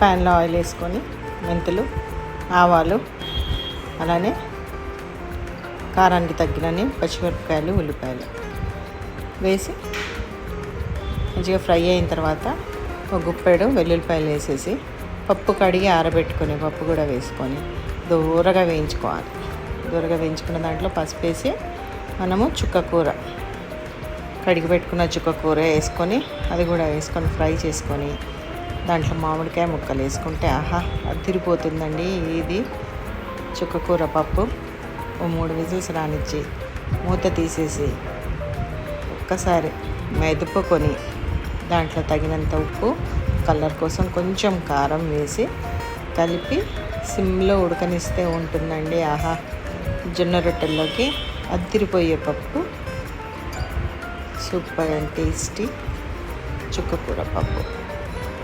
ప్యాన్లో ఆయిల్ వేసుకొని మెంతులు, ఆవాలు, అలానే కారానికి తగ్గినన్ని పచ్చిమిరపకాయలు, ఉల్లిపాయలు వేసి మంచిగా ఫ్రై అయిన తర్వాత ఒక గుప్పెడు వెల్లుల్లిపాయలు వేసేసి పప్పు కడిగి ఆరబెట్టుకుని పప్పు కూడా వేసుకొని దూరగా వేయించుకోవాలి. దూరగా వేయించుకున్న దాంట్లో పసుపు వేసి మనము చుక్కకూర కడిగి పెట్టుకున్న చుక్కకూర వేసుకొని అది కూడా వేసుకొని ఫ్రై చేసుకొని దాంట్లో మామిడికాయ ముక్కలు వేసుకుంటే ఆహా అదిరిపోతుందండి. ఇది చుక్కకూర పప్పు. ఓ 3 విజిల్స్ రానిచ్చి మూత తీసేసి ఒక్కసారి మెదుపుకొని దాంట్లో తగినంత ఉప్పు, కలర్ కోసం కొంచెం కారం వేసి కలిపి సిమ్లో ఉడకనిస్తే ఉంటుందండి. ఆహా జొన్న రొట్టెల్లోకి అద్దిరిపోయే పప్పు, సూపర్ అండ్ టేస్టీ చుక్కకూర పప్పు.